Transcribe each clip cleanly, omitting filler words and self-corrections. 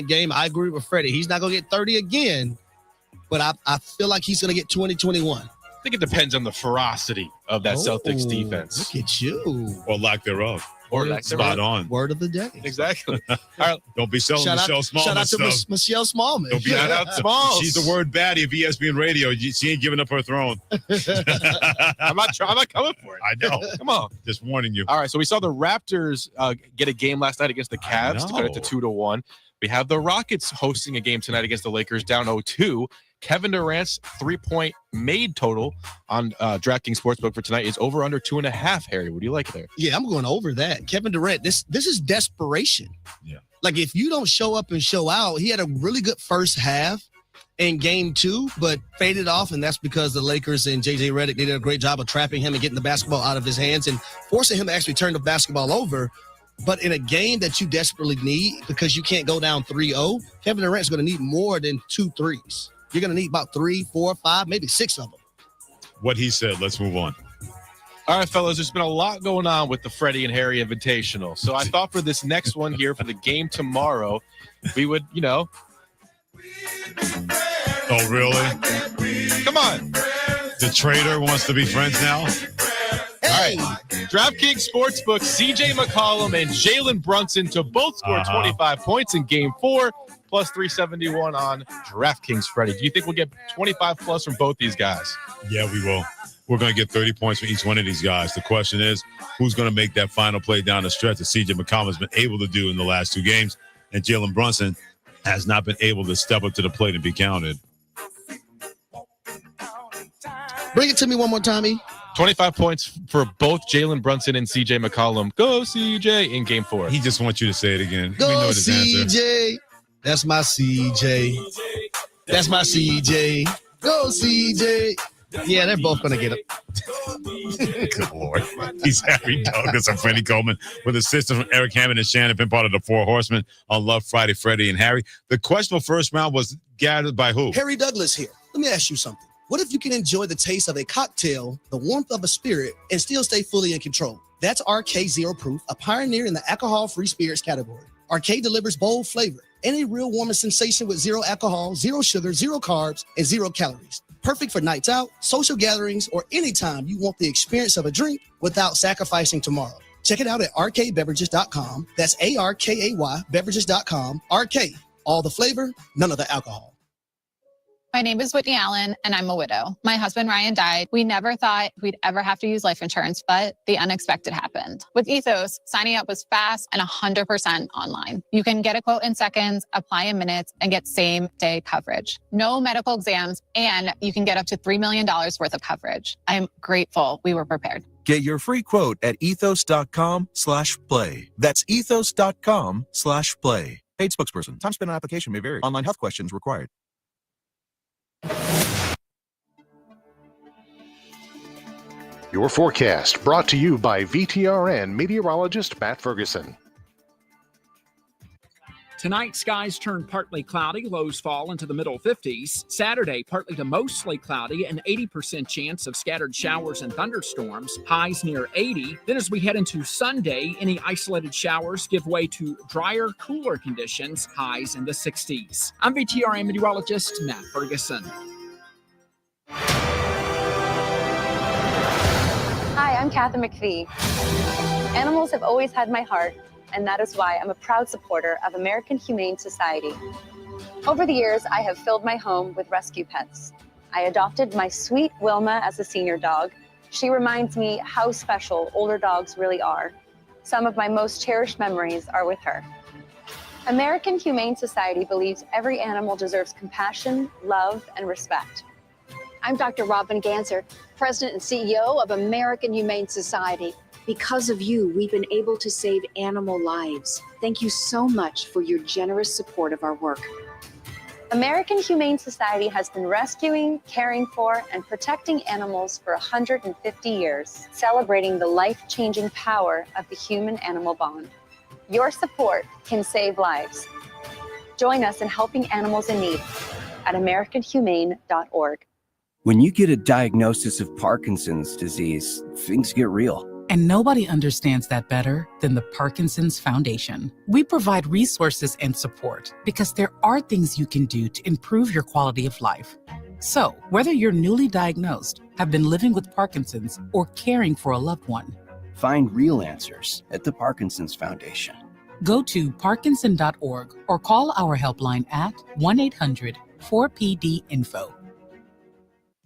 game. I agree with Freddie. He's not going to get 30 again, but I feel like he's going to get 20-21. I think it depends on the ferocity of that Celtics defense. Look at you. Or lack thereof. Spot on. Word of the day. Exactly. All right. Don't be selling Michelle Smallman. Shout out to Michelle Smallman. Don't be shout out Smalls. She's the word baddie of ESPN Radio. She ain't giving up her throne. I'm not coming for it. I know. Come on. Just warning you. All right. So we saw the Raptors get a game last night against the Cavs to cut it to 2-1. We have the Rockets hosting a game tonight against the Lakers down 0-2. Kevin Durant's 3-point made total on DraftKings Sportsbook for tonight is over under 2.5. Harry, what do you like there? Yeah, I'm going over that. Kevin Durant, this is desperation. Yeah. Like, if you don't show up and show out, he had a really good first half in game 2, but faded off, and that's because the Lakers and J.J. Redick did a great job of trapping him and getting the basketball out of his hands and forcing him to actually turn the basketball over. But in a game that you desperately need because you can't go down 3-0, Kevin Durant's going to need more than 2 threes. You're going to need about 3, 4, 5, maybe 6 of them. What he said. Let's move on. All right, fellas, there's been a lot going on with the Freddie and Harry Invitational. So I thought for this next one here for the game tomorrow, we would, Oh, really? Come on. The trader wants to be friends now? Hey. All right. DraftKings Sportsbook, CJ McCollum and Jalen Brunson to both score 25 points in game 4, plus 371 on DraftKings. Freddie, do you think we'll get 25 plus from both these guys? Yeah, we will. We're going to get 30 points for each one of these guys. The question is, who's going to make that final play down the stretch that CJ McCollum has been able to do in the last 2 games, and Jalen Brunson has not been able to step up to the plate and be counted. Bring it to me one more time, E. 25 points for both Jalen Brunson and CJ McCollum. Go, CJ, in game 4. He just wants you to say it again. Go, we know his CJ. Answer. That's my CJ. That's my CJ. Go, CJ. Yeah, they're both going to get it. Good Lord. He's Harry Douglas and Freddie Coleman with assistance from Eric Hammond and Shannon, been part of the 4 Horsemen on Love Friday, Freddie and Harry. The question for first round was gathered by who? Harry Douglas here. Let me ask you something. What if you can enjoy the taste of a cocktail, the warmth of a spirit, and still stay fully in control? That's RK Zero Proof, a pioneer in the alcohol-free spirits category. RK delivers bold flavor and a real warming sensation with 0 alcohol, 0 sugar, 0 carbs, and 0 calories. Perfect for nights out, social gatherings, or anytime you want the experience of a drink without sacrificing tomorrow. Check it out at rkbeverages.com. That's ARKAY beverages.com. RK, all the flavor, none of the alcohol. My name is Whitney Allen, and I'm a widow. My husband, Ryan, died. We never thought we'd ever have to use life insurance, but the unexpected happened. With Ethos, signing up was fast and 100% online. You can get a quote in seconds, apply in minutes, and get same-day coverage. No medical exams, and you can get up to $3 million worth of coverage. I'm grateful we were prepared. Get your free quote at ethos.com/play. That's ethos.com/play. Paid spokesperson. Time spent on application may vary. Online health questions required. Your forecast brought to you by VTRN meteorologist Matt Ferguson. Tonight, skies turn partly cloudy, lows fall into the middle 50s. Saturday, partly to mostly cloudy, an 80% chance of scattered showers and thunderstorms, highs near 80. Then as we head into Sunday, any isolated showers give way to drier, cooler conditions, highs in the 60s. I'm VTRN meteorologist Matt Ferguson. Hi, I'm Kathy McPhee. Animals have always had my heart, and that is why I'm a proud supporter of American Humane Society. Over the years, I have filled my home with rescue pets. I adopted my sweet Wilma as a senior dog. She reminds me how special older dogs really are. Some of my most cherished memories are with her. American Humane Society believes every animal deserves compassion, love, and respect. I'm Dr. Robin Ganser, President and CEO of American Humane Society. Because of you, we've been able to save animal lives. Thank you so much for your generous support of our work. American Humane Society has been rescuing, caring for, and protecting animals for 150 years, celebrating the life-changing power of the human-animal bond. Your support can save lives. Join us in helping animals in need at AmericanHumane.org. When you get a diagnosis of Parkinson's disease, things get real. And nobody understands that better than the Parkinson's Foundation. We provide resources and support because there are things you can do to improve your quality of life. So, whether you're newly diagnosed, have been living with Parkinson's, or caring for a loved one, find real answers at the Parkinson's Foundation. Go to parkinson.org or call our helpline at 1-800-4PD-INFO.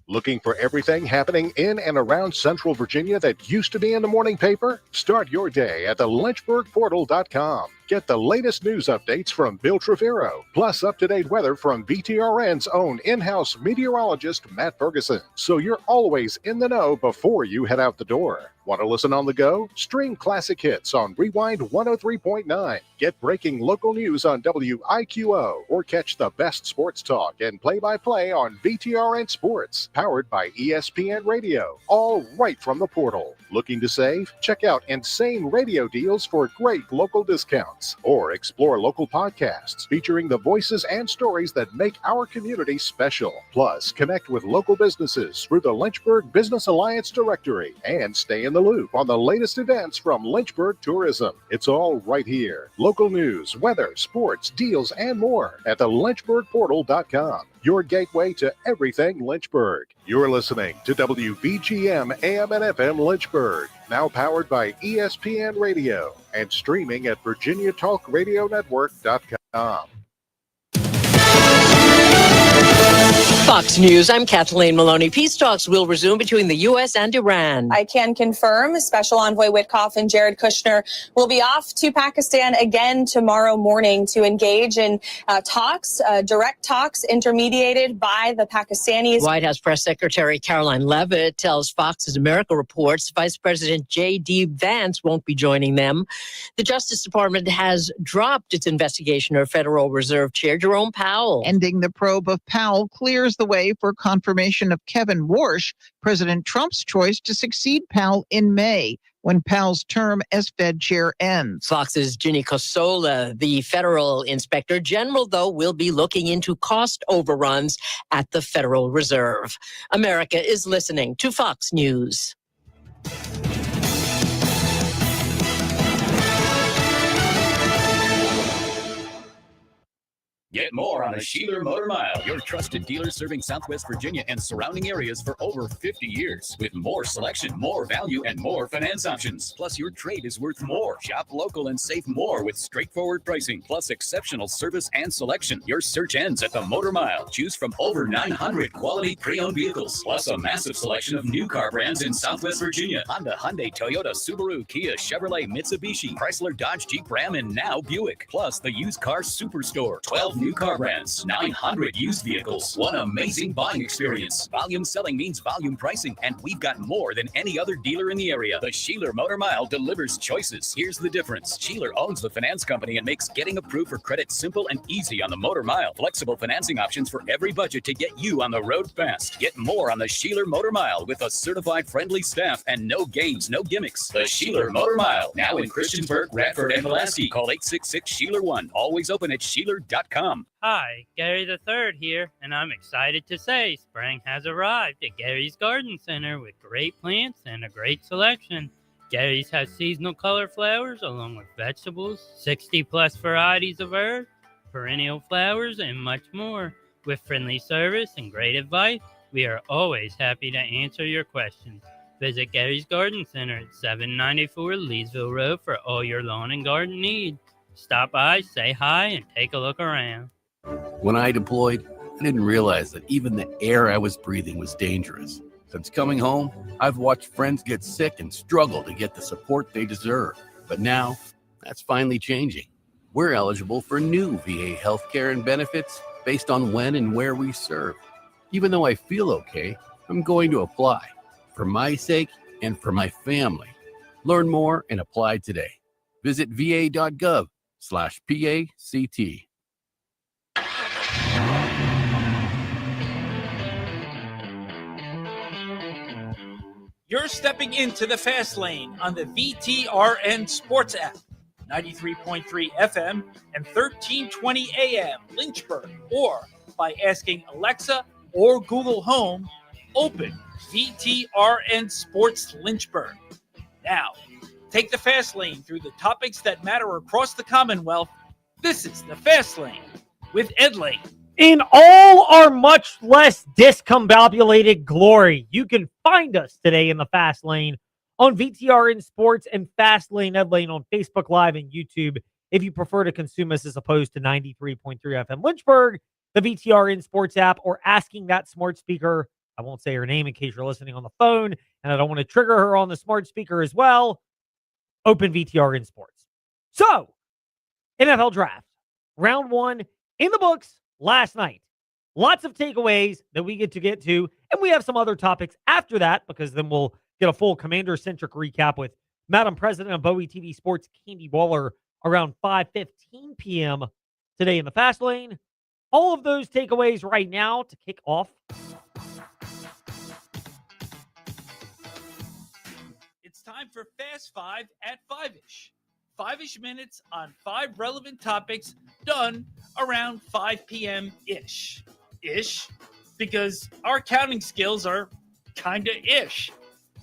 Looking for everything happening in and around Central Virginia that used to be in the morning paper? Start your day at the LynchburgPortal.com. Get the latest news updates from Bill Trevero, plus up-to-date weather from VTRN's own in-house meteorologist, Matt Ferguson. So you're always in the know before you head out the door. Want to listen on the go? Stream classic hits on Rewind 103.9. Get breaking local news on WIQO, or catch the best sports talk and play-by-play on VTRN Sports, powered by ESPN Radio, all right from the portal. Looking to save? Check out insane radio deals for great local discounts, or explore local podcasts featuring the voices and stories that make our community special. Plus, connect with local businesses through the Lynchburg Business Alliance Directory and stay in the loop on the latest events from Lynchburg Tourism. It's all right here. Local news, weather, sports, deals, and more at the LynchburgPortal.com. Your gateway to everything Lynchburg. You're listening to WVGM AM and FM Lynchburg, now powered by ESPN Radio and streaming at VirginiaTalkRadioNetwork.com. Fox News, I'm Kathleen Maloney. Peace talks will resume between the U.S. and Iran. I can confirm Special Envoy Witkoff and Jared Kushner will be off to Pakistan again tomorrow morning to engage in talks, direct talks intermediated by the Pakistanis. White House Press Secretary Caroline Leavitt tells Fox's America Reports Vice President J.D. Vance won't be joining them. The Justice Department has dropped its investigation of Federal Reserve Chair Jerome Powell. Ending the probe of Powell clears the way for confirmation of Kevin Warsh, President Trump's choice to succeed Powell in May, when Powell's term as Fed chair ends. Fox's Ginny Cosola, the federal inspector general, though, will be looking into cost overruns at the Federal Reserve. America is listening to Fox News. Get more on the Sheeler Motor Mile, your trusted dealer serving Southwest Virginia and surrounding areas for over 50 years. With more selection, more value, and more finance options. Plus, your trade is worth more. Shop local and save more with straightforward pricing, plus exceptional service and selection. Your search ends at the Motor Mile. Choose from over 900 quality pre-owned vehicles, plus a massive selection of new car brands in Southwest Virginia. Honda, Hyundai, Toyota, Subaru, Kia, Chevrolet, Mitsubishi, Chrysler, Dodge, Jeep, Ram, and now Buick. Plus, the used car superstore. 12 new car brands, 900 used vehicles, one amazing buying experience. Volume selling means volume pricing, and we've got more than any other dealer in the area. The Sheeler Motor Mile delivers choices. Here's the difference. Sheeler owns the finance company and makes getting approved for credit simple and easy on the Motor Mile. Flexible financing options for every budget to get you on the road fast. Get more on the Sheeler Motor Mile with a certified friendly staff and no games, no gimmicks. The Sheeler Motor Mile, now in Christiansburg, Radford, and Pulaski. Call 866-SHEELER1. Always open at Sheeler.com. Hi, Gary the Third here, and I'm excited to say spring has arrived at Gary's Garden Center with great plants and a great selection. Gary's has seasonal color flowers along with vegetables, 60-plus varieties of herbs, perennial flowers, and much more. With friendly service and great advice, we are always happy to answer your questions. Visit Gary's Garden Center at 794 Leesville Road for all your lawn and garden needs. Stop by, say hi, and take a look around. When I deployed, I didn't realize that even the air I was breathing was dangerous. Since coming home, I've watched friends get sick and struggle to get the support they deserve. But now, that's finally changing. We're eligible for new VA healthcare and benefits based on when and where we serve. Even though I feel okay, I'm going to apply. For my sake and for my family. Learn more and apply today. Visit va.gov/PACT. You're stepping into the fast lane on the VTRN Sports app, 93.3 FM and 1320 AM Lynchburg, or by asking Alexa or Google Home, open VTRN Sports Lynchburg. Now, take the fast lane through the topics that matter across the Commonwealth. This is the Fast Lane with Ed Lane. In all our much less discombobulated glory, you can find us today in the Fast Lane on VTRN Sports and Fast Lane Ed Lane on Facebook Live and YouTube. If you prefer to consume us as opposed to 93.3 FM Lynchburg, the VTRN Sports app, or asking that smart speaker, I won't say her name in case you're listening on the phone, and I don't want to trigger her on the smart speaker as well, open VTRN Sports. So, NFL Draft, round 1 in the books last night. Lots of takeaways that we get to, and we have some other topics after that, because then we'll get a full Commander-centric recap with Madam President of Bowie TV Sports, Candy Waller, around 5:15 p.m. today in the Fast Lane. All of those takeaways right now to kick off. It's time for Fast 5 at 5-ish. 5-ish minutes on 5 relevant topics done around 5 p.m.-ish. Ish, because our counting skills are kind of ish.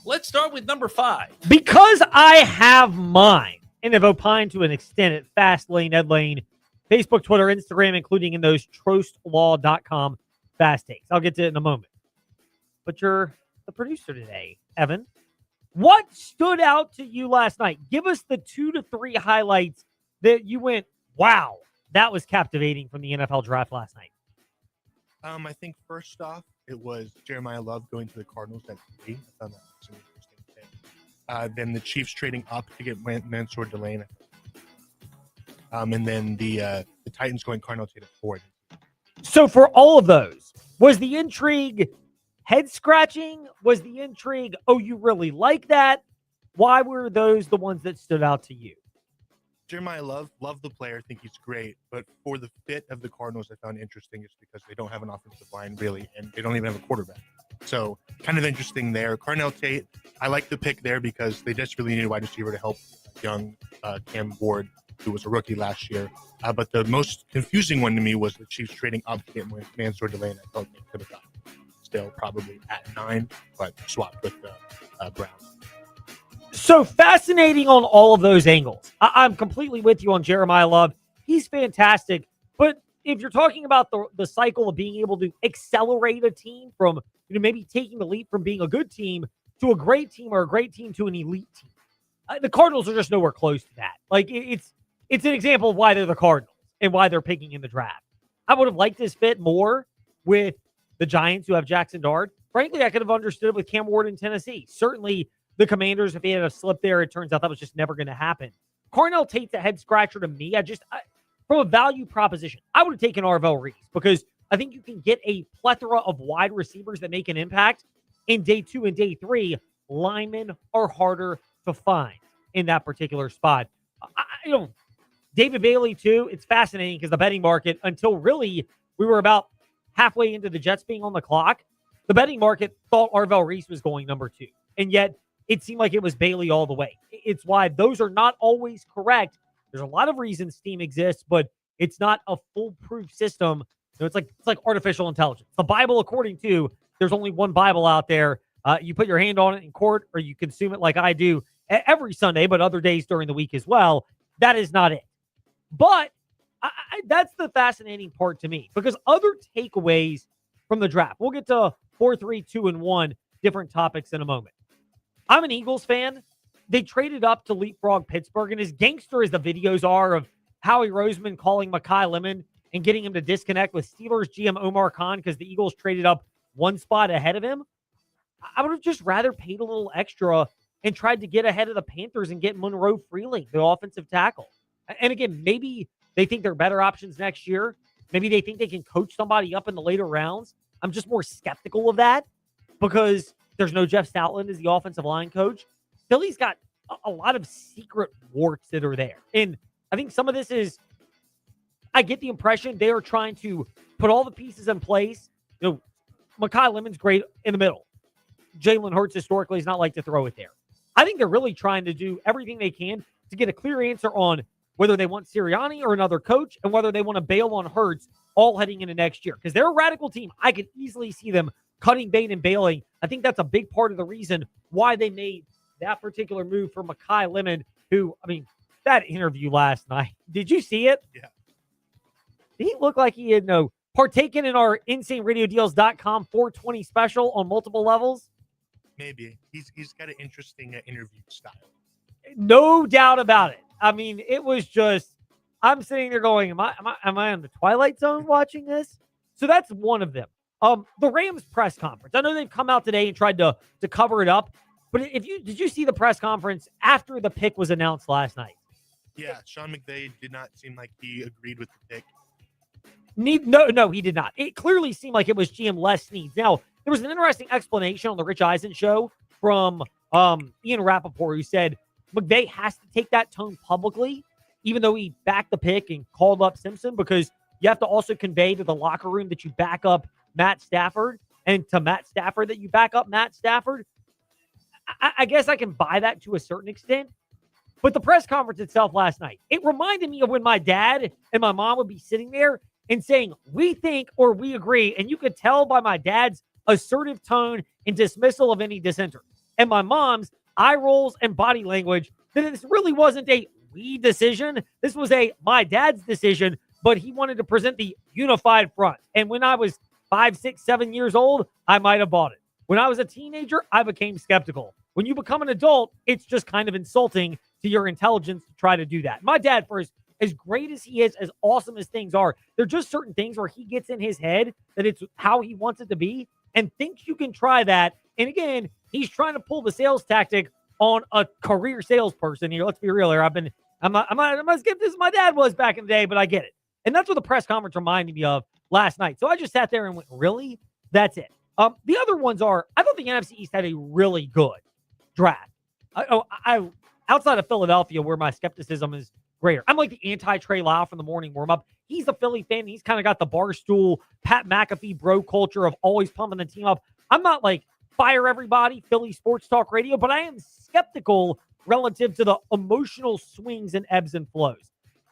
Let's start with number 5. Because I have mine and have opined to an extent at Fast Lane, Ed Lane, Facebook, Twitter, Instagram, including in those trostlaw.com fast takes. I'll get to it in a moment. But you're the producer today, Evan. What stood out to you last night? Give us the 2 to 3 highlights that you went, wow, that was captivating from the NFL Draft last night. I think first off, it was Jeremiah Love going to the Cardinals at 3. I found that was an interesting thing. Then the Chiefs trading up to get Mansour Delane. And then the Titans going Cardinal Tate at 4. So for all of those, was the intrigue head-scratching? Was the intrigue, oh, you really like that? Why were those the ones that stood out to you? Jeremiah Love the player, think he's great, but for the fit of the Cardinals, I found interesting is because they don't have an offensive line really, and they don't even have a quarterback. So kind of interesting there. Carnell Tate, I like the pick there because they just really need a wide receiver to help young Cam Ward, who was a rookie last year. But the most confusing one to me was the Chiefs trading up to get Mansour Delane. I thought they could have gotten still probably at 9, but swapped with the Browns. So fascinating on all of those angles. I'm completely with you on Jeremiah Love. He's fantastic. But if you're talking about the cycle of being able to accelerate a team from maybe taking the leap from being a good team to a great team or a great team to an elite team, the Cardinals are just nowhere close to that. Like it's an example of why they're the Cardinals and why they're picking in the draft. I would have liked this fit more with the Giants, who have Jackson Dart. Frankly, I could have understood it with Cam Ward in Tennessee. Certainly the Commanders, if they had a slip there, it turns out that was just never going to happen. Carnell Tate's a head scratcher to me. From a value proposition, I would have taken Arvell Reese because I think you can get a plethora of wide receivers that make an impact in day 2 and day 3. Linemen are harder to find in that particular spot. David Bailey, too, it's fascinating because the betting market, until really we were about halfway into the Jets being on the clock, the betting market thought Arvell Reese was going number 2. And yet it seemed like it was Bailey all the way. It's why those are not always correct. There's a lot of reasons Steam exists, but it's not a foolproof system. It's like artificial intelligence. The Bible, according to, there's only one Bible out there. You put your hand on it in court, or you consume it like I do every Sunday, but other days during the week as well. That is not it. But that's the fascinating part to me, because other takeaways from the draft, we'll get to 4, 3, 2, and 1 different topics in a moment. I'm an Eagles fan. They traded up to leapfrog Pittsburgh, and as gangster as the videos are of Howie Roseman calling Mekhi Lemon and getting him to disconnect with Steelers GM Omar Khan because the Eagles traded up 1 spot ahead of him, I would have just rather paid a little extra and tried to get ahead of the Panthers and get Monroe Freeling, the offensive tackle. And again, maybe they think they're better options next year. Maybe they think they can coach somebody up in the later rounds. I'm just more skeptical of that because there's no Jeff Stoutland as the offensive line coach. Philly's got a lot of secret warts that are there. And I think some of this is, I get the impression they are trying to put all the pieces in place. Mekhi Lemon's great in the middle. Jalen Hurts historically is not like to throw it there. I think they're really trying to do everything they can to get a clear answer on whether they want Sirianni or another coach and whether they want to bail on Hurts all heading into next year. Because they're a radical team. I could easily see them cutting bait and bailing. I think that's a big part of the reason why they made that particular move for Mekhi Lemon, who, I mean, that interview last night, did you see it? Yeah. Did he look like he had partaken in our InsaneRadioDeals.com 420 special on multiple levels? Maybe. He's got an interesting interview style. No doubt about it. I mean, it was just, I'm sitting there going, am I on the Twilight Zone watching this? So that's one of them. The Rams press conference. I know they've come out today and tried to cover it up, but did you see the press conference after the pick was announced last night? Yeah, Sean McVay did not seem like he agreed with the pick. No, he did not. It clearly seemed like it was GM Les Snead. Now, there was an interesting explanation on the Rich Eisen show from Ian Rappaport, who said McVay has to take that tone publicly, even though he backed the pick and called up Simpson, because you have to also convey to the locker room that you back up Matt Stafford, and to Matt Stafford that you back up Matt Stafford. I guess I can buy that to a certain extent. But the press conference itself last night, it reminded me of when my dad and my mom would be sitting there and saying, we think or we agree. And you could tell by my dad's assertive tone and dismissal of any dissenter, and my mom's eye rolls and body language, that this really wasn't a we decision. This was my dad's decision, but he wanted to present the unified front. And when I was 5, 6, 7 years old, I might have bought it. When I was a teenager, I became skeptical. When you become an adult, it's just kind of insulting to your intelligence to try to do that. My dad, for as great as he is, as awesome as things are, there are just certain things where he gets in his head that it's how he wants it to be and thinks you can try that. And again, he's trying to pull the sales tactic on a career salesperson here. Let's be real here. I'm not as gifted as my dad was back in the day, but I get it. And that's what the press conference reminded me of last night. So I just sat there and went, really? That's it. The other ones are, I thought the NFC East had a really good draft. I outside of Philadelphia, where my skepticism is greater. I'm like the anti-Trey Lyle from the morning warm-up. He's a Philly fan. He's kind of got the Barstool, Pat McAfee bro culture of always pumping the team up. I'm not like fire everybody, Philly sports talk radio, but I am skeptical relative to the emotional swings and ebbs and flows.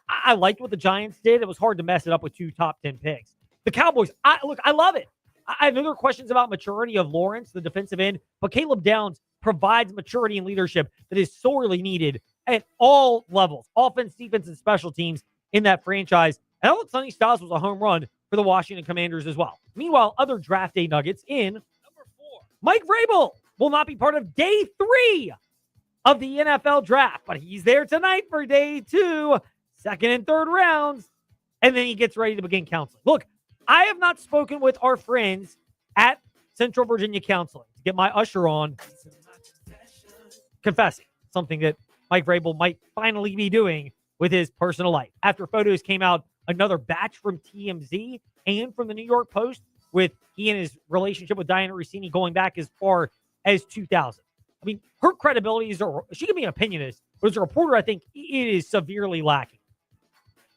I liked what the Giants did. It was hard to mess it up with 2 top 10 picks. The Cowboys, I love it. I have other questions about maturity of Lawrence, the defensive end, but Caleb Downs provides maturity and leadership that is sorely needed at all levels, offense, defense, and special teams in that franchise. And I thought Sonny Styles was a home run for the Washington Commanders as well. Meanwhile, other draft day nuggets in number 4. Mike Vrabel will not be part of day 3 of the NFL draft, but he's there tonight for day 2, second and third rounds, and then he gets ready to begin counseling. Look, I have not spoken with our friends at Central Virginia Counseling to get my usher on confessing something that Mike Vrabel might finally be doing with his personal life. After photos came out, another batch from TMZ and from the New York Post with he and his relationship with Diana Rossini going back as far as 2000. I mean, her credibility she can be an opinionist, but as a reporter, I think it is severely lacking.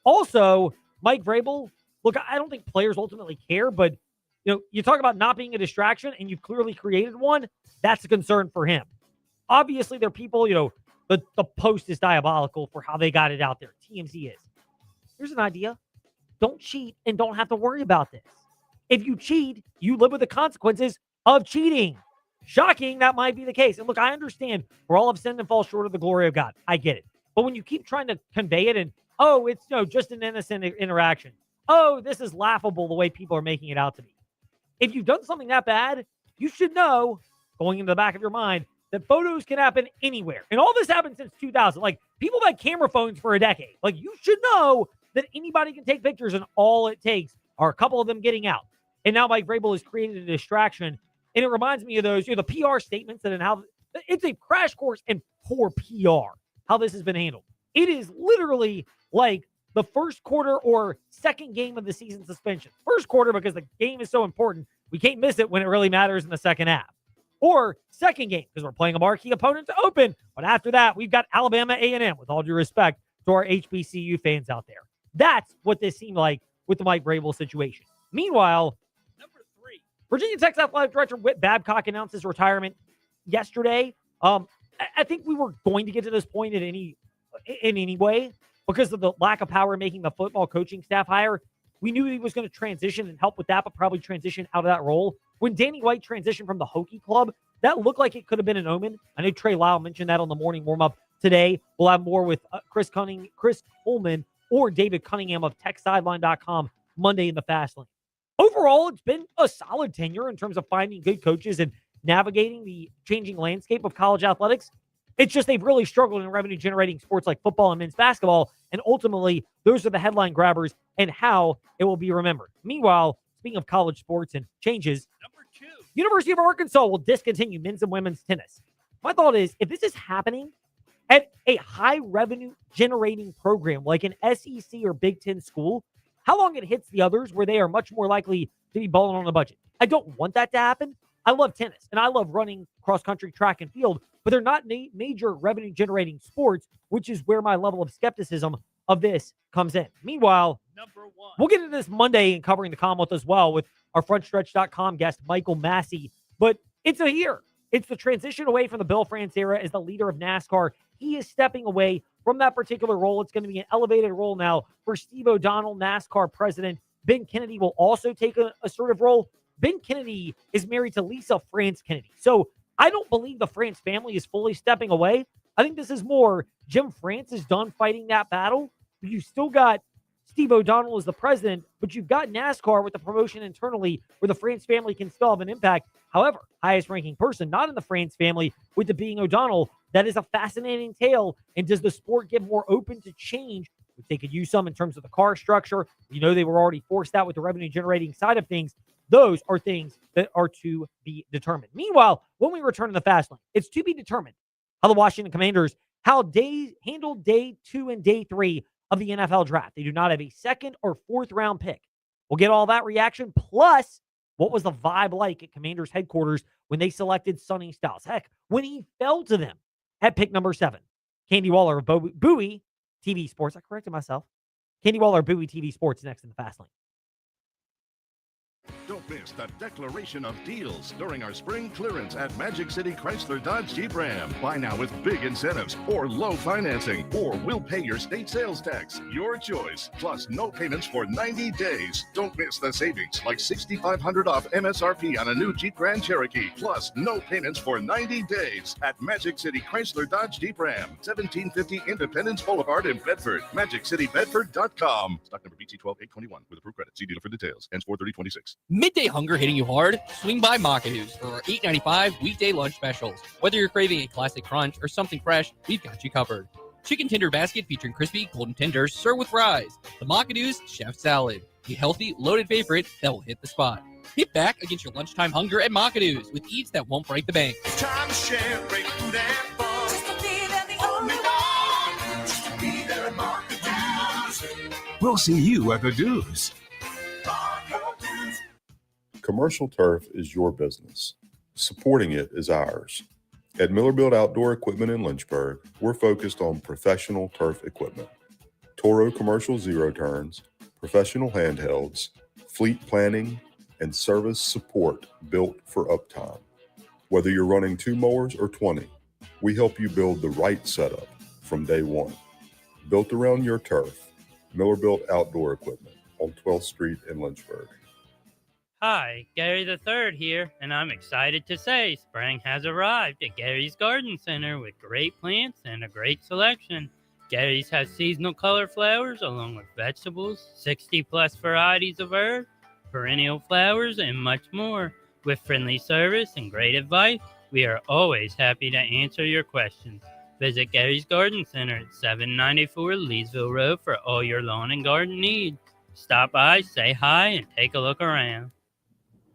Also, Mike Vrabel, look, I don't think players ultimately care, but you talk about not being a distraction, and you've clearly created one. That's a concern for him. Obviously, there are people, the Post is diabolical for how they got it out there. TMZ is. Here's an idea. Don't cheat and don't have to worry about this. If you cheat, you live with the consequences of cheating. Shocking, that might be the case. And look, I understand we're all of sin and fall short of the glory of God. I get it. But when you keep trying to convey it and, it's just an innocent interaction. This is laughable the way people are making it out to be. If you've done something that bad, you should know, going into the back of your mind, that photos can happen anywhere. And all this happened since 2000. Like, people had camera phones for a decade. Like, you should know that anybody can take pictures, and all it takes are a couple of them getting out. And now Mike Vrabel has created a distraction. And it reminds me of those, the PR statements and how it's a crash course in poor PR, how this has been handled. It is literally like the first quarter or second game of the season suspension. First quarter, because the game is so important, we can't miss it when it really matters in the second half. Or second game, because we're playing a marquee opponent to open. But after that, we've got Alabama A&M, with all due respect to our HBCU fans out there. That's what this seemed like with the Mike Vrabel situation. Meanwhile, number 3, Virginia Tech's athletic director Whit Babcock announced his retirement yesterday. I think we were going to get to this point in any way because of the lack of power making the football coaching staff hire. We knew he was going to transition and help with that, but probably transition out of that role. When Danny White transitioned from the Hokie Club that looked like it could have been an omen. I know Trey Lyle mentioned that on the morning warm-up today. We'll have more with Chris Coleman or David Cunningham of TechSideline.com Monday in the Fast Lane. Overall, it's been a solid tenure in terms of finding good coaches and navigating the changing landscape of college athletics. It's just they've really struggled in revenue-generating sports like football and men's basketball, and ultimately, those are the headline grabbers and how it will be remembered. Meanwhile, speaking of college sports and changes, University of Arkansas will discontinue men's and women's tennis. My thought is, if this is happening at a high revenue generating program like an SEC or Big Ten school, how long it hits the others where they are much more likely to be balling on a budget? I don't want that to happen. I love tennis and I love running cross country, track and field, but they're not major revenue generating sports, which is where my level of skepticism of this comes in. Meanwhile, we'll get into this Monday and covering the Commonwealth as well with our frontstretch.com guest, Michael Massey. But it's a year. It's the transition away from the Bill France era as the leader of NASCAR. He is stepping away from that particular role. It's going to be an elevated role now for Steve O'Donnell, NASCAR president. Ben Kennedy will also take an assertive role. Ben Kennedy is married to Lisa France Kennedy. So I don't believe the France family is fully stepping away. I think this is more Jim France is done fighting that battle. You still got Steve O'Donnell as the president, but you've got NASCAR with the promotion internally where the France family can still have an impact. However, highest ranking person, not in the France family, with it being O'Donnell. That is a fascinating tale. And does the sport get more open to change? Which they could use some in terms of the car structure. You know, they were already forced out with the revenue generating side of things. Those are things that are to be determined. Meanwhile, when we return to the Fast Lane, it's to be determined how the Washington Commanders, how they handled day 2 and day 3 of the NFL draft. They do not have a second or fourth round pick. We'll get all that reaction. Plus, what was the vibe like at Commanders headquarters when they selected Sonny Styles? Heck, when he fell to them at pick number 7. Candy Waller of Bowie TV Sports. I corrected myself. Candy Waller of Bowie TV Sports next in the Fast Lane. Don't miss the declaration of deals during our spring clearance at Magic City Chrysler Dodge Jeep Ram. Buy now with big incentives or low financing, or we'll pay your state sales tax. Your choice. Plus no payments for 90 days. Don't miss the savings, like $6,500 off MSRP on a new Jeep Grand Cherokee. Plus no payments for 90 days at Magic City Chrysler Dodge Jeep Ram, 1750 Independence Boulevard in Bedford. MagicCityBedford.com. Stock number BT12821 with approved credit. See dealer for details. Ends 4/30/26. Midday hunger hitting you hard? Swing by Macadoo's for our $8.95 weekday lunch specials. Whether you're craving a classic crunch or something fresh, we've got you covered. Chicken tender basket featuring crispy golden tenders served with fries. The Macadoo's Chef Salad, a healthy, loaded favorite that will hit the spot. Hit back against your lunchtime hunger at Macadoo's with eats that won't break the bank. Time to share great food and fun. Just to be there, the only one. Just to be there at Macadoo's. We'll see you at the Do's. Commercial turf is your business. Supporting it is ours. At Miller Built Outdoor Equipment in Lynchburg, we're focused on professional turf equipment. Toro commercial zero turns, professional handhelds, fleet planning, and service support built for uptime. Whether you're running 2 mowers or 20, we help you build the right setup from day one. Built around your turf, Miller Built Outdoor Equipment on 12th Street in Lynchburg. Hi, Gary the Third here, and I'm excited to say spring has arrived at Gary's Garden Center with great plants and a great selection. Gary's has seasonal color flowers along with vegetables, 60-plus varieties of herbs, perennial flowers, and much more. With friendly service and great advice, we are always happy to answer your questions. Visit Gary's Garden Center at 794 Leesville Road for all your lawn and garden needs. Stop by, say hi, and take a look around.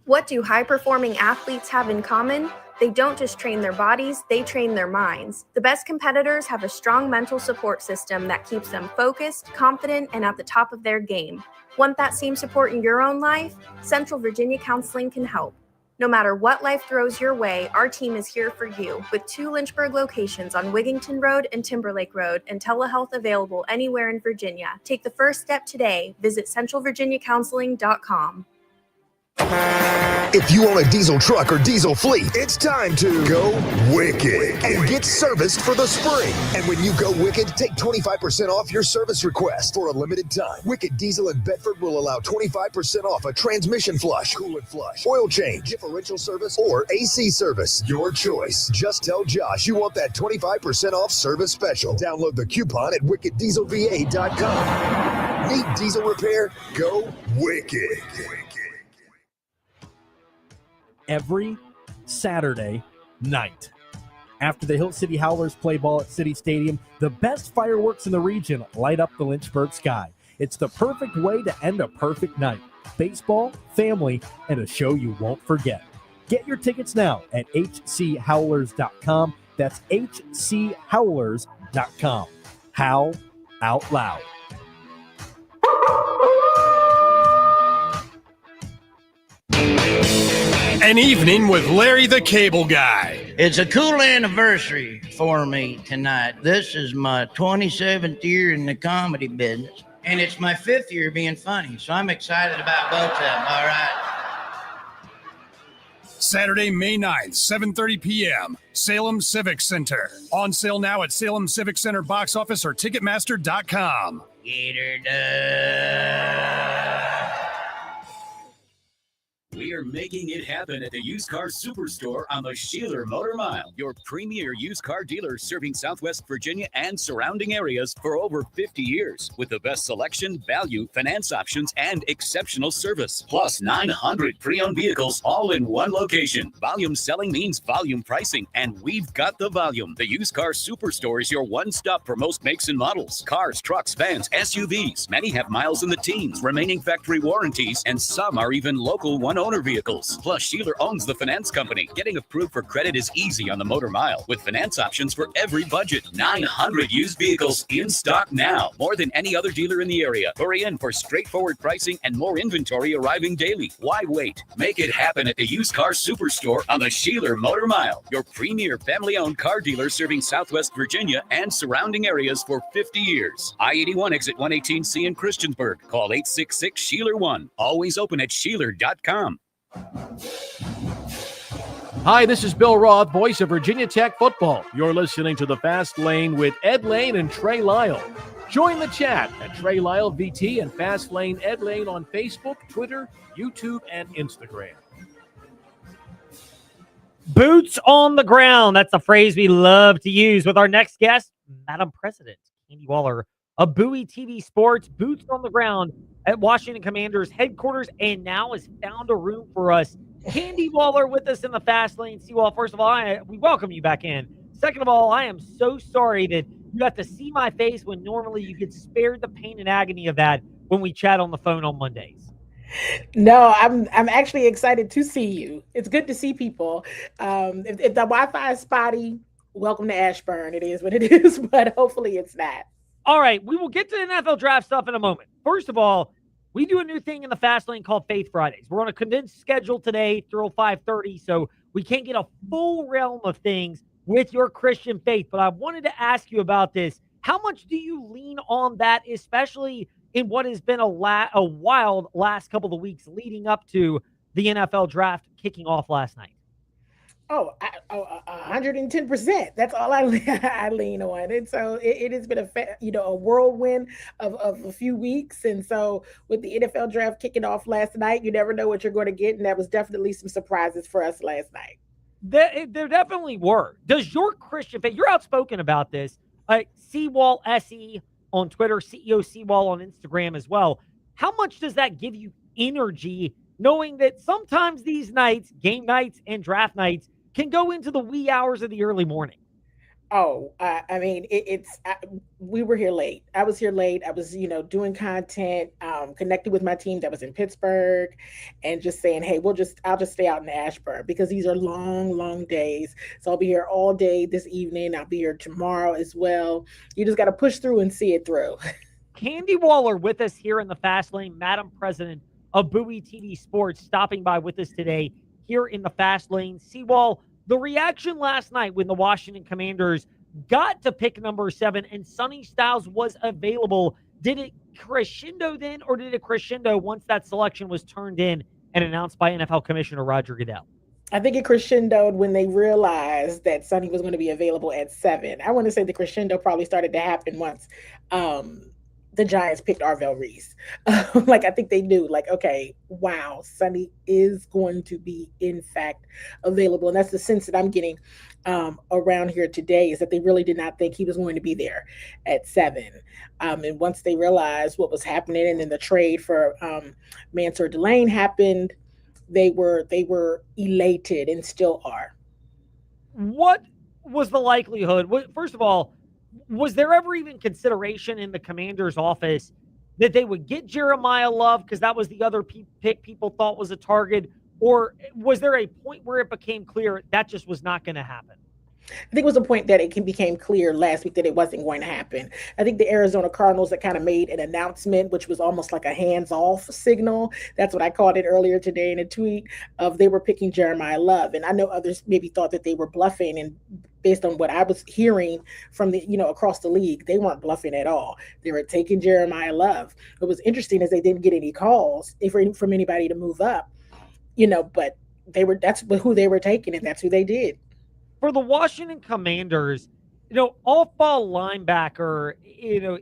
What do high-performing athletes have in common? They don't just train their bodies, they train their minds. The best competitors have a strong mental support system that keeps them focused, confident, and at the top of their game. Want that same support in your own life? Central Virginia Counseling can help. No matter what life throws your way, our team is here for you with 2 Lynchburg locations on Wigington Road and Timberlake Road and telehealth available anywhere in Virginia. Take the first step today. Visit centralvirginiacounseling.com. If you own a diesel truck or diesel fleet, it's time to go wicked and get serviced for the spring. And when you go wicked, take 25% off your service request for a limited time. Wicked Diesel in Bedford will allow 25% off a transmission flush, coolant flush, oil change, differential service, or AC service. Your choice. Just tell Josh you want that 25% off service special. Download the coupon at wickeddieselva.com. Need diesel repair? Go wicked. Every Saturday night, after the Hill City Howlers play ball at City Stadium, the best fireworks in the region light up the Lynchburg sky. It's the perfect way to end a perfect night. Baseball, family, and a show you won't forget. Get your tickets now at hchowlers.com. That's hchowlers.com. Howl out loud. An evening with Larry the Cable Guy. It's a cool anniversary for me tonight. This is my 27th year in the comedy business, and it's my 5th year being funny, so I'm excited about both of them, all right? Saturday, May 9th, 7:30 p.m., Salem Civic Center. On sale now at Salem Civic Center box office or Ticketmaster.com. Get her done. We are making it happen at the Used Car Superstore on the Sheeler Motor Mile, your premier used car dealer serving Southwest Virginia and surrounding areas for over 50 years with the best selection, value, finance options, and exceptional service. Plus 900 pre-owned vehicles all in one location. Volume selling means volume pricing, and we've got the volume. The Used Car Superstore is your one-stop for most makes and models. Cars, trucks, vans, SUVs. Many have miles in the teens, remaining factory warranties, and some are even local one-owner vehicles. Plus, Sheeler owns the finance company. Getting approved for credit is easy on the Motor Mile with finance options for every budget. 900 used vehicles in stock now. More than any other dealer in the area. Hurry in for straightforward pricing and more inventory arriving daily. Why wait? Make it happen at the Used Car Superstore on the Sheeler Motor Mile, your premier family-owned car dealer serving Southwest Virginia and surrounding areas for 50 years. I-81 exit 118C in Christiansburg. Call 866-SHEELER1. Always open at Sheeler.com. Hi, this is Bill Roth, voice of Virginia Tech football. You're listening to The Fast Lane with Ed Lane and Trey Lyle. Join the chat at Trey Lyle VT and Fast Lane Ed Lane on Facebook, Twitter, YouTube, and Instagram. Boots on the ground. That's a phrase we love to use with our next guest, Madam President, Candy Waller of Bowie TV Sports. Boots on the ground at Washington Commanders headquarters, and now has found a room for us. Candy Waller with us in the Fast Lane. Seawall, first of all, we welcome you back in. Second of all, I am so sorry that you have to see my face when normally you get spared the pain and agony of that when we chat on the phone on Mondays. No, I'm actually excited to see you. It's good to see people. If the Wi-Fi is spotty, welcome to Ashburn. It is what it is, but hopefully it's not. All right, we will get to the NFL draft stuff in a moment. First of all, we do a new thing in the Fast Lane called Faith Fridays. We're on a condensed schedule today through 5:30, so we can't get a full realm of things with your Christian faith. But I wanted to ask you about this. How much do you lean on that, especially in what has been a wild last couple of weeks leading up to the NFL draft kicking off last night? 110%. That's all I lean on. And so it has been a whirlwind of a few weeks. And so with the NFL draft kicking off last night, you never know what you're going to get. And that was definitely some surprises for us last night. There definitely were. Does your Christian faith, you're outspoken about this, Seawall SE on Twitter, CEO Seawall on Instagram as well. How much does that give you energy knowing that sometimes these nights, game nights and draft nights, can go into the wee hours of the early morning? We were here late. I was here late. I was, doing content, connected with my team that was in Pittsburgh, and just saying, hey, I'll just stay out in Ashburn because these are long, long days. So I'll be here all day this evening. I'll be here tomorrow as well. You just got to push through and see it through. Candy Waller with us here in the Fast Lane, Madam President of Bowie TV Sports, stopping by with us today here in the Fast Lane. Seawall, the reaction last night when the Washington Commanders got to pick number 7 and Sonny Styles was available, did it crescendo then, or did it crescendo once that selection was turned in and announced by NFL Commissioner Roger Goodell? I think it crescendoed when they realized that Sonny was going to be available at 7. I want to say the crescendo probably started to happen once the Giants picked Arvell Reese. Like, I think they knew, like, okay, wow, Sonny is going to be, in fact, available. And that's the sense that I'm getting around here today, is that they really did not think he was going to be there at 7. And once they realized what was happening, and then the trade for Mansour Delane happened, they were elated and still are. What was the likelihood? First of all, was there ever even consideration in the Commanders' office that they would get Jeremiah Love because that was the other pick people thought was a target? Or was there a point where it became clear that just was not going to happen? I think it was a point that it became clear last week that it wasn't going to happen. I think the Arizona Cardinals that kind of made an announcement, which was almost like a hands-off signal. That's what I called it earlier today in a tweet, of they were picking Jeremiah Love. And I know others maybe thought that they were bluffing, and based on what I was hearing from the, across the league, they weren't bluffing at all. They were taking Jeremiah Love. What was interesting is they didn't get any calls from anybody to move up, but that's who they were taking, and that's who they did. For the Washington Commanders, off-ball linebacker,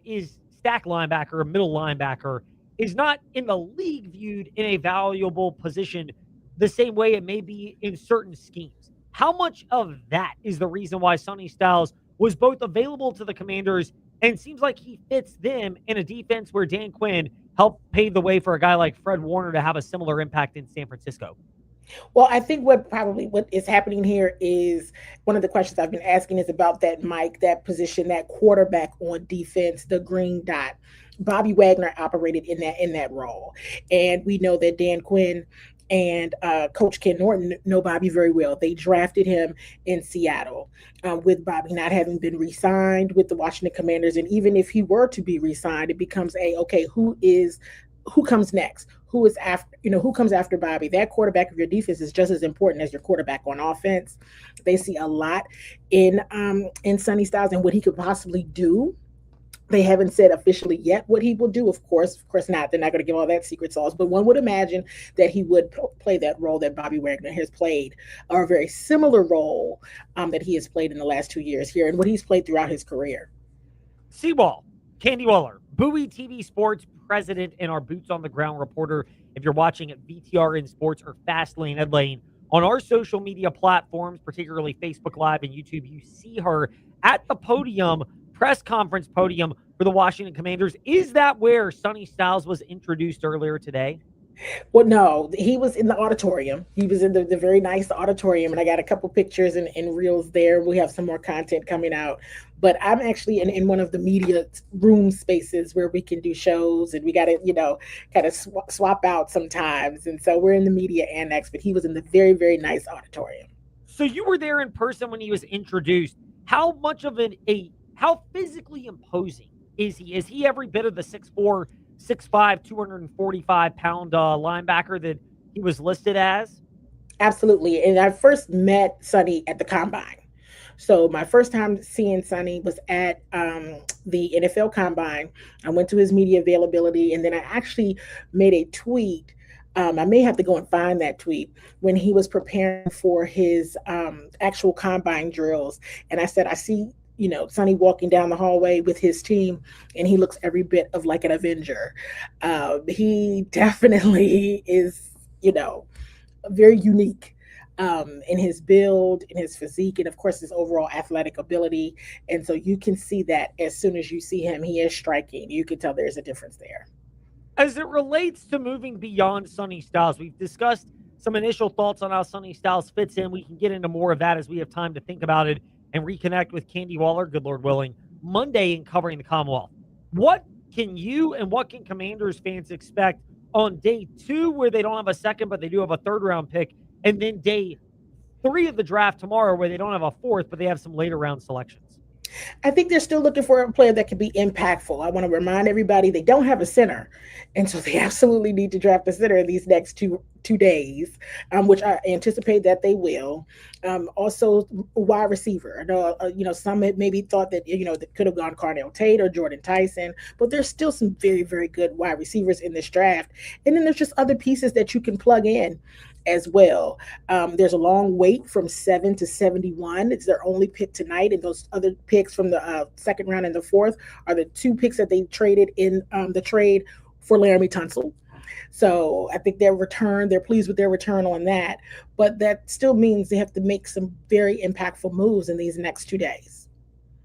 is stack linebacker, or middle linebacker, is not in the league viewed in a valuable position the same way it may be in certain schemes. How much of that is the reason why Sonny Styles was both available to the Commanders and seems like he fits them in a defense where Dan Quinn helped pave the way for a guy like Fred Warner to have a similar impact in San Francisco? Well, I think what is happening here is, one of the questions I've been asking is about that Mike, that position, that quarterback on defense, the green dot. Bobby Wagner operated in that role. And we know that Dan Quinn and Coach Ken Norton know Bobby very well. They drafted him in Seattle with Bobby not having been re-signed with the Washington Commanders. And even if he were to be re-signed, it becomes who comes next? Who comes after Bobby? That quarterback of your defense is just as important as your quarterback on offense. They see a lot in Sonny Styles and what he could possibly do. They haven't said officially yet what he will do. Of course not. They're not going to give all that secret sauce, but one would imagine that he would play that role that Bobby Wagner has played, or a very similar role that he has played in the last 2 years here, and what he's played throughout his career. Seawall, Candy Waller, Bowie TV Sports president and our boots on the ground reporter. If you're watching at VTRN Sports or Fastlane Ed Lane on our social media platforms, particularly Facebook Live and YouTube, you see her at the podium, press conference podium for the Washington Commanders. Is that where Sonny Styles was introduced earlier today? Well, no, he was in the auditorium. He was in the very nice auditorium, and I got a couple pictures and reels there. We have some more content coming out, but I'm actually in one of the media room spaces where we can do shows, and we got to, kind of swap out sometimes. And so we're in the media annex, but he was in the very, very nice auditorium. So you were there in person when he was introduced. How much of how physically imposing is he? Is he every bit of the 6'4", 6'5", 245-pound linebacker that he was listed as? Absolutely. And I first met Sonny at the Combine. So my first time seeing Sonny was at the NFL Combine. I went to his media availability, and then I actually made a tweet. I may have to go and find that tweet when he was preparing for his actual Combine drills. And I said, I see Sonny walking down the hallway with his team, and he looks every bit of like an Avenger. He definitely is, very unique in his build, in his physique, and of course his overall athletic ability. And so you can see that as soon as you see him, he is striking. You can tell there's a difference there. As it relates to moving beyond Sonny Styles, we've discussed some initial thoughts on how Sonny Styles fits in. We can get into more of that as we have time to think about it and reconnect with Candy Waller, good Lord willing, Monday in Covering the Commonwealth. What can you and what can Commanders fans expect on day 2, where they don't have a second, but they do have a third-round pick, and then day 3 of the draft tomorrow, where they don't have a fourth, but they have some later-round selections? I think they're still looking for a player that can be impactful. I want to remind everybody they don't have a center, and so they absolutely need to draft a center in these next two 2 days, which I anticipate that they will. Also, wide receiver. I know, some had maybe thought that, that could have gone Carnell Tate or Jordan Tyson, but there's still some very, very good wide receivers in this draft. And then there's just other pieces that you can plug in as well. There's a long wait from 7 to 71. It's their only pick tonight, and those other picks from the second round and the fourth are the 2 picks that they traded in the trade for Laramie Tunsil. So I think they're pleased with their return on that, but that still means they have to make some very impactful moves in these next 2 days.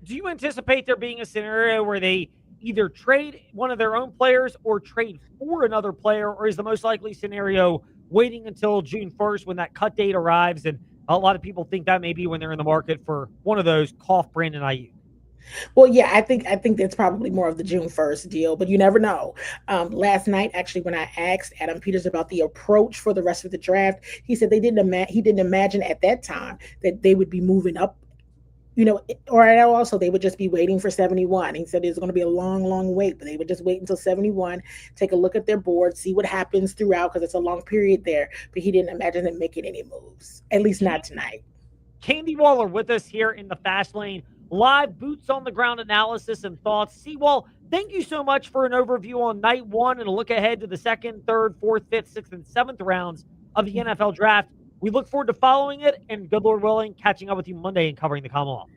Do you anticipate there being a scenario where they either trade one of their own players or trade for another player, or is the most likely scenario waiting until June 1st when that cut date arrives? And a lot of people think that may be when they're in the market for one of those, cough Brandon Ayuk. Well, yeah, I think that's probably more of the June 1st deal, but you never know. Last night, actually, when I asked Adam Peters about the approach for the rest of the draft, he said he didn't imagine at that time that they would be moving up, or also they would just be waiting for 71. He said it's going to be a long, long wait, but they would just wait until 71, take a look at their board, see what happens throughout, because it's a long period there. But he didn't imagine them making any moves, at least not tonight. Candy Waller with us here in the Fast Lane. Live boots on the ground analysis and thoughts. Seawall, thank you so much for an overview on night 1 and a look ahead to the 2nd, 3rd, 4th, 5th, 6th, and 7th rounds of the NFL draft. We look forward to following it, and good Lord willing, catching up with you Monday and covering the Commonwealth.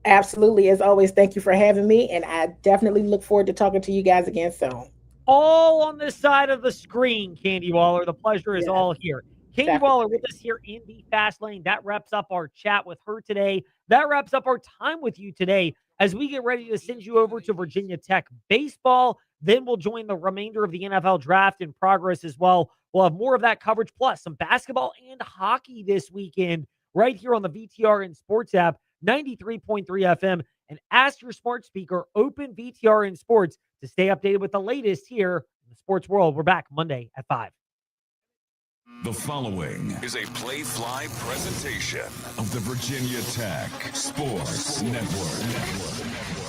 Absolutely. As always, thank you for having me, and I definitely look forward to talking to you guys again soon. All on this side of the screen, Candy Waller. The pleasure is all here. Candy Waller with us here in the Fast Lane. That wraps up our chat with her today. That wraps up our time with you today as we get ready to send you over to Virginia Tech baseball. Then we'll join the remainder of the NFL draft in progress as well. We'll have more of that coverage, plus some basketball and hockey this weekend right here on the VTRN Sports app, 93.3 FM. And ask your smart speaker, open VTRN Sports, to stay updated with the latest here in the sports world. We're back Monday at 5. The following is a Play-Fly presentation of the Virginia Tech Sports Network.